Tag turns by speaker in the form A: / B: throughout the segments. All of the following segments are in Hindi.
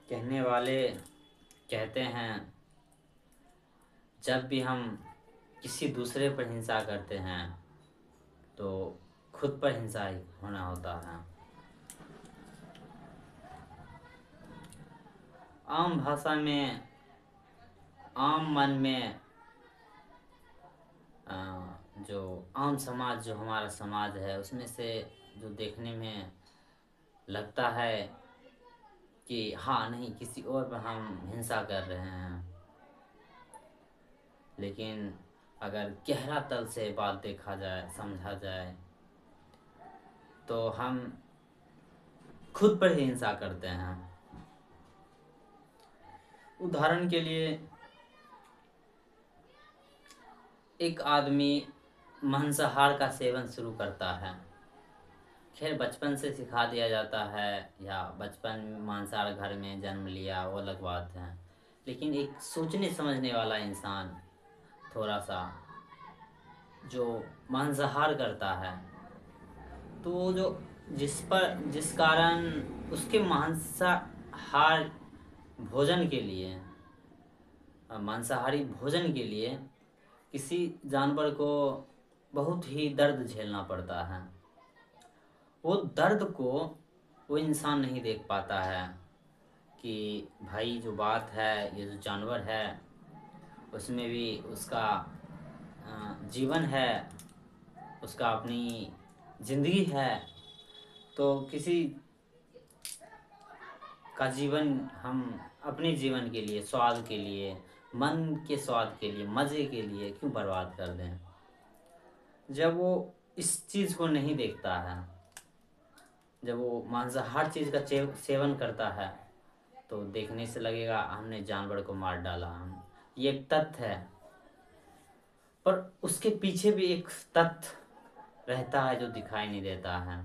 A: कहने वाले कहते हैं, जब भी हम किसी दूसरे पर हिंसा करते हैं तो खुद पर हिंसा ही होना होता है। आम भाषा में, आम मन में, अ, जो आम समाज जो हमारा समाज है उसमें से जो देखने में लगता है कि हाँ नहीं, किसी और पर हम हिंसा कर रहे हैं, लेकिन अगर गहरा तल से बात देखा जाए, समझा जाए, तो हम खुद पर ही हिंसा करते हैं। उदाहरण के लिए, एक आदमी मांसाहार का सेवन शुरू करता है। खैर बचपन से सिखा दिया जाता है, या बचपन में मांसाहार घर में जन्म लिया वो अलग बात है, लेकिन एक सोचने समझने वाला इंसान थोड़ा सा जो मांसाहार करता है, तो वो जो जिस कारण उसके मांसाहार भोजन के लिए, मांसाहारी भोजन के लिए किसी जानवर को बहुत ही दर्द झेलना पड़ता है। वो दर्द को वो इंसान नहीं देख पाता है कि भाई जो बात है, ये जो जानवर है उसमें भी उसका जीवन है, उसका अपनी ज़िंदगी है। तो किसी का जीवन हम अपने जीवन के लिए, स्वाद के लिए, मन के स्वाद के लिए, मज़े के लिए क्यों बर्बाद कर दें। जब वो इस चीज़ को नहीं देखता है, जब वो मांसाहार चीज़ का सेवन करता है, तो देखने से लगेगा हमने जानवर को मार डाला। हम ये एक तथ्य है, पर उसके पीछे भी एक तथ्य रहता है जो दिखाई नहीं देता है,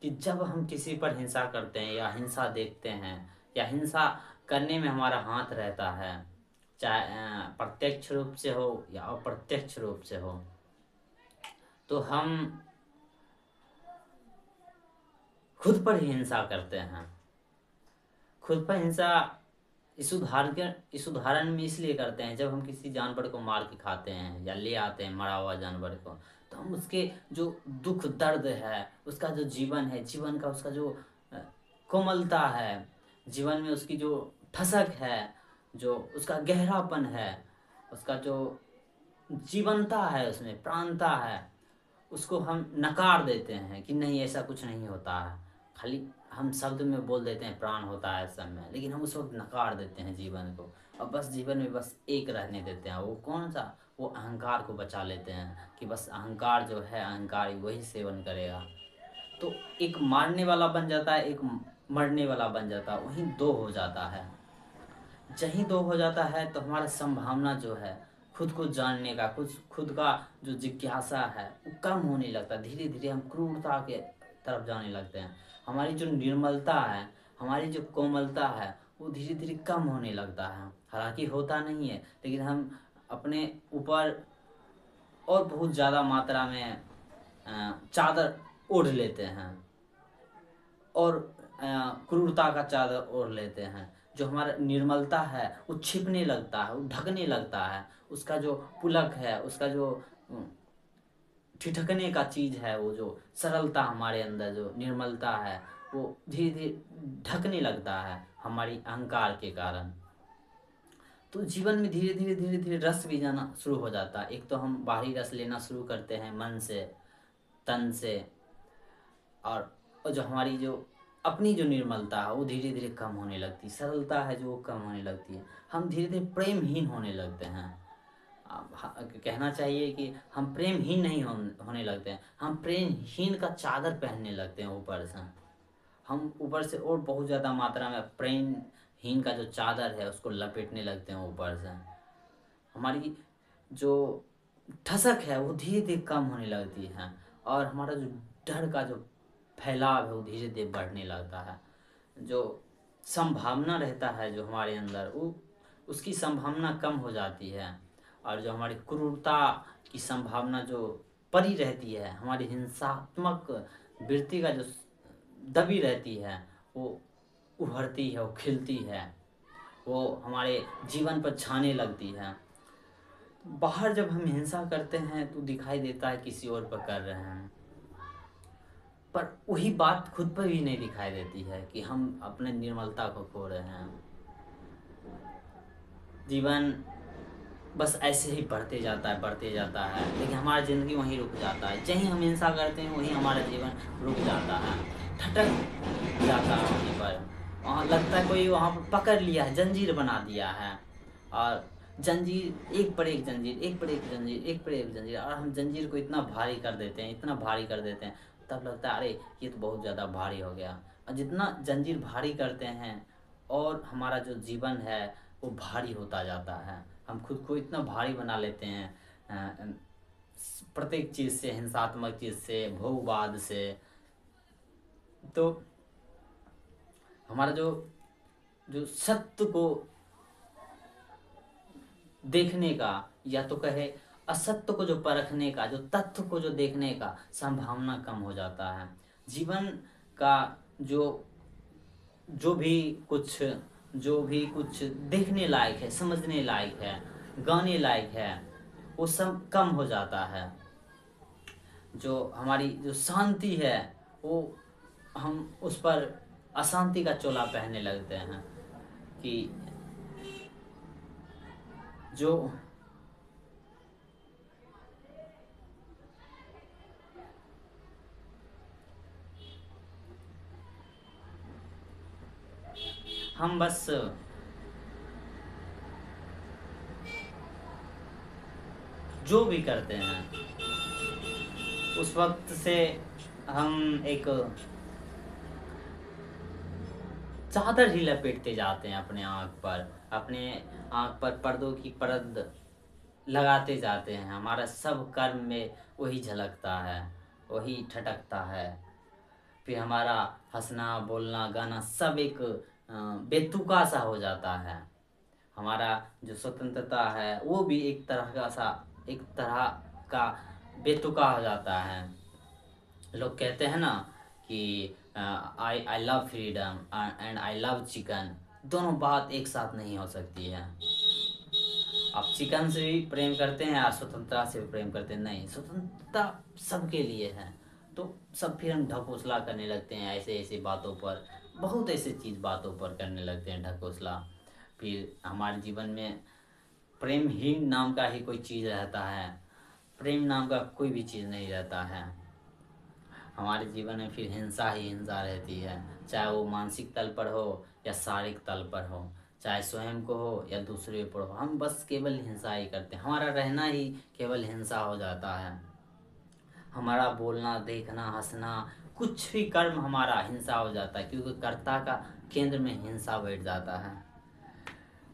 A: कि जब हम किसी पर हिंसा करते हैं या हिंसा देखते हैं या हिंसा करने में हमारा हाथ रहता है, चाहे प्रत्यक्ष रूप से हो या अप्रत्यक्ष रूप से हो, तो हम खुद पर ही हिंसा करते हैं। खुद पर हिंसा इस उदाहरण में इसलिए करते हैं, जब हम किसी जानवर को मार के खाते हैं या ले आते हैं मरा हुआ जानवर को, तो हम उसके जो दुख दर्द है, उसका जो जीवन है, जीवन का उसका जो कोमलता है, जीवन में उसकी जो ठसक है, जो उसका गहरापन है, उसका जो जीवनता है, उसमें प्राणता है, उसको हम नकार देते हैं कि नहीं ऐसा कुछ नहीं होता है। खाली हम शब्द में बोल देते हैं प्राण होता है सब में, लेकिन हम उस वक्त नकार देते हैं जीवन को, और बस जीवन में बस एक रहने देते हैं। वो कौन सा? वो अहंकार को बचा लेते हैं कि बस अहंकार जो है, अहंकार ही वही सेवन करेगा। तो एक मारने वाला बन जाता है, एक मरने वाला बन जाता है, वहीं दो हो जाता है। जहीं दो हो जाता है तो हमारा संभावना जो है खुद को जानने का, कुछ खुद का जो जिज्ञासा है वो कम होने लगता है। धीरे धीरे हम क्रूरता के तरफ जाने लगते हैं। हमारी जो निर्मलता है, हमारी जो कोमलता है, वो धीरे धीरे कम होने लगता है। हालांकि होता नहीं है, लेकिन हम अपने ऊपर और बहुत ज़्यादा मात्रा में चादर ओढ़ लेते हैं, और क्रूरता का चादर ओढ़ लेते हैं। जो हमारा निर्मलता है वो छिपने लगता है, वो ढकने लगता है। उसका जो पुलक है, उसका जो ठिठकने का चीज़ है, वो जो सरलता हमारे अंदर, जो निर्मलता है, वो धीरे धीरे ढकने लगता है हमारी अहंकार के कारण। तो जीवन में धीरे धीरे धीरे धीरे रस भी जाना शुरू हो जाता है। एक तो हम बाहरी रस लेना शुरू करते हैं मन से, तन से, और जो हमारी जो अपनी जो निर्मलता है वो धीरे धीरे कम होने लगती है, सरलता है जो वो कम होने लगती है। हम धीरे धीरे प्रेमहीन होने लगते हैं। कहना चाहिए कि हम प्रेमहीन नहीं होने लगते हैं, हम प्रेमहीन का चादर पहनने लगते हैं ऊपर से। हम ऊपर से और बहुत ज़्यादा मात्रा में प्रेमहीन का जो चादर है उसको लपेटने लगते हैं ऊपर से। हमारी जो ठसक है वो धीरे धीरे कम होने लगती है, और हमारा जो डर का जो फैलाव है वो धीरे धीरे बढ़ने लगता है। जो संभावना रहता है जो हमारे अंदर, वो उसकी संभावना कम हो जाती है, और जो हमारी क्रूरता की संभावना जो परी रहती है, हमारी हिंसात्मक वृत्ति का जो दबी रहती है, वो उभरती है, वो खिलती है, वो हमारे जीवन पर छाने लगती है। बाहर जब हम हिंसा करते हैं तो दिखाई देता है किसी और पर कर रहे हैं, पर वही बात खुद पर भी नहीं दिखाई देती है कि हम अपने निर्मलता को खो रहे हैं। जीवन बस ऐसे ही बढ़ते जाता है, बढ़ते जाता है, लेकिन हमारी ज़िंदगी वहीं रुक जाता है। जहीं हम हिंसा करते हैं वहीं हमारा जीवन रुक जाता है, ठटक जाता है वहीं पर। वहाँ लगता है कोई वहाँ पर पकड़ लिया है, जंजीर बना दिया है, और जंजीर एक पर एक जंजीर, एक पर एक जंजीर, एक पर एक जंजीर, और हम जंजीर को इतना भारी कर देते हैं, इतना भारी कर देते हैं, तब लगता है अरे ये तो बहुत ज़्यादा भारी हो गया। और जितना जंजीर भारी करते हैं और हमारा जो जीवन है वो भारी होता जाता है। हम खुद को इतना भारी बना लेते हैं, प्रत्येक चीज़ से, हिंसात्मक चीज़ से, भोगवाद से। तो हमारा जो जो सत्य को देखने का, या तो कहे असत्य को जो परखने का, जो तथ्य को जो देखने का संभावना कम हो जाता है। जीवन का जो जो भी कुछ जो भी कुछ देखने लायक है, समझने लायक है, गाने लायक है, वो सब कम हो जाता है। जो हमारी जो शांति है वो हम उस पर अशांति का चोला पहनने लगते हैं कि जो हम बस जो भी करते हैं उस वक्त से हम एक चादर ही लपेटते जाते हैं अपने आँख पर पर्दों की परत लगाते जाते हैं। हमारा सब कर्म में वही झलकता है, वही ठटकता है। फिर हमारा हंसना, बोलना, गाना सब एक बेतुका सा हो जाता है। हमारा जो स्वतंत्रता है वो भी एक तरह का बेतुका हो जाता है। लोग कहते हैं ना कि I love freedom and I love chicken, दोनों बात एक साथ नहीं हो सकती है। आप चिकन से भी प्रेम करते हैं और स्वतंत्रता से भी प्रेम करते हैं, नहीं, स्वतंत्रता सबके लिए है। तो सब फिर हम ढकोसला करने लगते हैं ऐसे ऐसे बातों पर, बहुत ऐसे चीज़ बातों पर करने लगते हैं ढकोसला। फिर हमारे जीवन में प्रेमहीन नाम का ही कोई चीज़ रहता है, प्रेम नाम का कोई भी चीज़ नहीं रहता है। हमारे जीवन में फिर हिंसा ही हिंसा रहती है, चाहे वो मानसिक तल पर हो या शारीरिक तल पर हो, चाहे स्वयं को हो या दूसरे पर हो। हम बस केवल हिंसा ही करते हैं, हमारा रहना ही केवल हिंसा हो जाता है। हमारा बोलना, देखना, हंसना, कुछ भी कर्म हमारा हिंसा हो जाता है, क्योंकि कर्ता का केंद्र में हिंसा बैठ जाता है।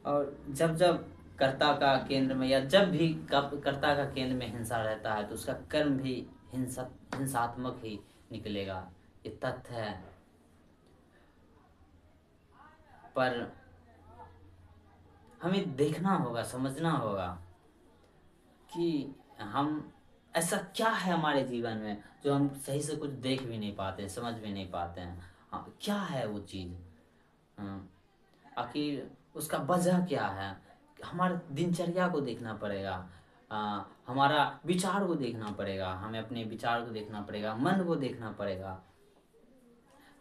A: और जब जब कर्ता का केंद्र में, या जब भी कर्ता का केंद्र में हिंसा रहता है तो उसका कर्म भी हिंसात्मक ही निकलेगा, ये तथ्य है। पर हमें देखना होगा, समझना होगा कि हम ऐसा क्या है हमारे जीवन में जो हम सही से कुछ देख भी नहीं पाते, समझ भी नहीं पाते हैं। हाँ, क्या है वो चीज़, आखिर उसका वजह क्या है। हमारे दिनचर्या को देखना पड़ेगा, हमारा विचार को देखना पड़ेगा, हमें अपने विचार को देखना पड़ेगा, मन को देखना पड़ेगा,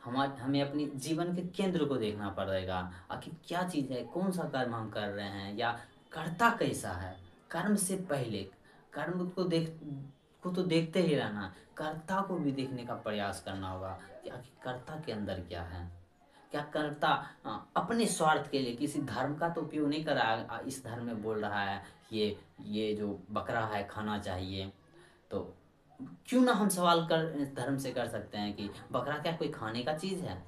A: हमें अपनी जीवन के केंद्र को देखना पड़ेगा। आखिर क्या चीज़ है, कौन सा कर्म हम कर रहे हैं, या कर्ता कैसा है। कर्म से पहले कर्म को तो देखते ही रहना, कर्ता को भी देखने का प्रयास करना होगा कि आखिर कर्ता के अंदर क्या है। क्या कर्ता अपने स्वार्थ के लिए किसी धर्म का तो उपयोग नहीं कर रहा है। इस धर्म में बोल रहा है ये जो बकरा है खाना चाहिए, तो क्यों ना हम सवाल कर धर्म से कर सकते हैं कि बकरा क्या कोई खाने का चीज़ है,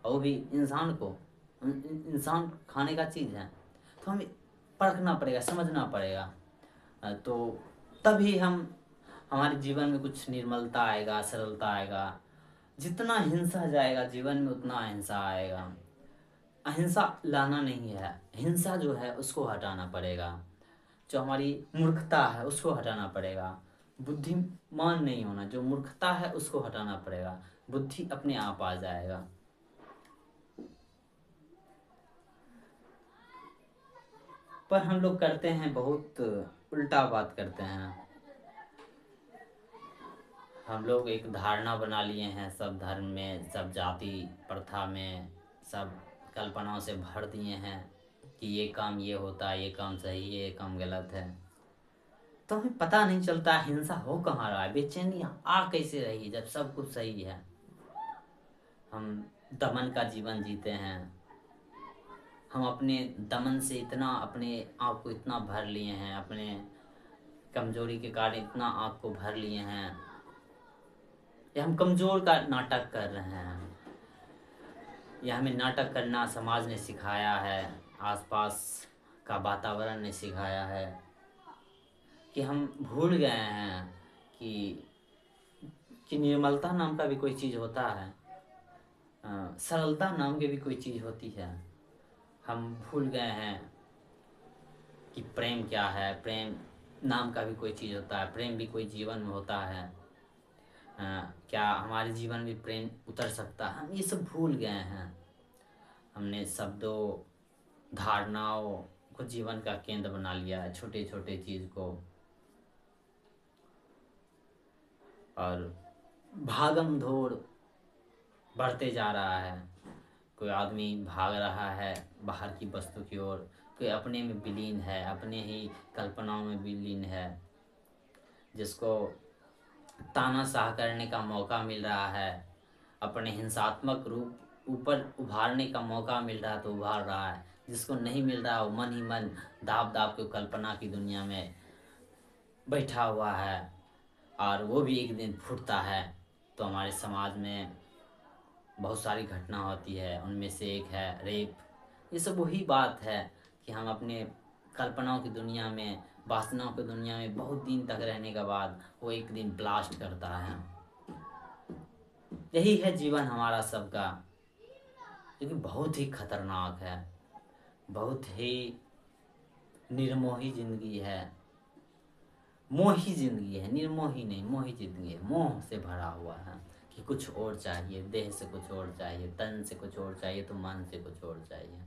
A: और वो भी इंसान खाने का चीज़ है। तो हमें परखना पड़ेगा, समझना पड़ेगा, तो तभी हमारे जीवन में कुछ निर्मलता आएगा, सरलता आएगा। जितना हिंसा जाएगा जीवन में उतना अहिंसा आएगा। अहिंसा लाना नहीं है, हिंसा जो है उसको हटाना पड़ेगा। जो हमारी मूर्खता है उसको हटाना पड़ेगा। बुद्धिमान नहीं होना, जो मूर्खता है उसको हटाना पड़ेगा, बुद्धि अपने आप आ जाएगा। पर हम लोग करते हैं बहुत उल्टा बात करते हैं। हम लोग एक धारणा बना लिए हैं, सब धर्म में, सब जाति प्रथा में, सब कल्पनाओं से भर दिए हैं कि ये काम ये होता है, ये काम सही है, ये काम गलत है। तो हमें पता नहीं चलता हिंसा हो कहाँ रहा है, बेचैनी आ कैसे रही जब सब कुछ सही है। हम दमन का जीवन जीते हैं। हम अपने दमन से इतना अपने आप को इतना भर लिए हैं, अपने कमजोरी के कारण इतना आप को भर लिए हैं, या हम कमजोर का नाटक कर रहे हैं। यह हमें नाटक करना समाज ने सिखाया है, आसपास का वातावरण ने सिखाया है, कि हम भूल गए हैं कि निर्मलता नाम का भी कोई चीज़ होता है, सरलता नाम की भी कोई चीज़ होती है। हम भूल गए हैं कि प्रेम क्या है, प्रेम नाम का भी कोई चीज़ होता है, प्रेम भी कोई जीवन में होता है। क्या हमारे जीवन में प्रेम उतर सकता है? हम ये सब भूल गए हैं। हमने शब्दों, धारणाओं को जीवन का केंद्र बना लिया है, छोटे छोटे चीज़ को। और भागम दौड़ बढ़ते जा रहा है। कोई आदमी भाग रहा है बाहर की वस्तु की ओर, कोई अपने में विलीन है, अपने ही कल्पनाओं में विलीन है। जिसको तानाशाह करने का मौका मिल रहा है, अपने हिंसात्मक रूप ऊपर उभारने का मौका मिल रहा है तो उभार रहा है। जिसको नहीं मिल रहा वो मन ही मन दाब दाब के कल्पना की दुनिया में बैठा हुआ है, और वो भी एक दिन फूटता है। तो हमारे समाज में बहुत सारी घटना होती है, उनमें से एक है रेप। ये सब वही बात है कि हम अपने कल्पनाओं की दुनिया में, वासनाओं की दुनिया में बहुत दिन तक रहने के बाद वो एक दिन ब्लास्ट करता है। यही है जीवन हमारा सबका, लेकिन बहुत ही खतरनाक है, बहुत ही निर्मोही जिंदगी है। मोही जिंदगी है, निर्मोही नहीं, मोही जिंदगी है। मोह से भरा हुआ है कि कुछ और चाहिए, देह से कुछ और चाहिए, तन से कुछ और चाहिए, तो मन से कुछ और चाहिए।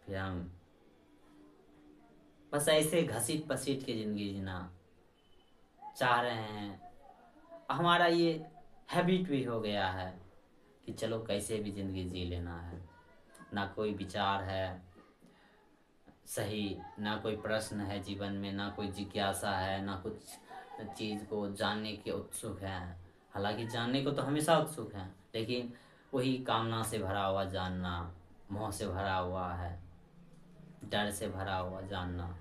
A: फिर हम बस ऐसे घसीट पसीट के जिंदगी जीना चाह रहे हैं। हमारा ये हैबिट भी हो गया है कि चलो कैसे भी जिंदगी जी लेना है। ना कोई विचार है सही, ना कोई प्रश्न है जीवन में, ना कोई जिज्ञासा है, ना कुछ चीज़ को जानने के उत्सुक है। हालांकि जानने को तो हमेशा उत्सुक है, लेकिन वही कामना से भरा हुआ जानना, मोह से भरा हुआ है, डर से भरा हुआ जानना।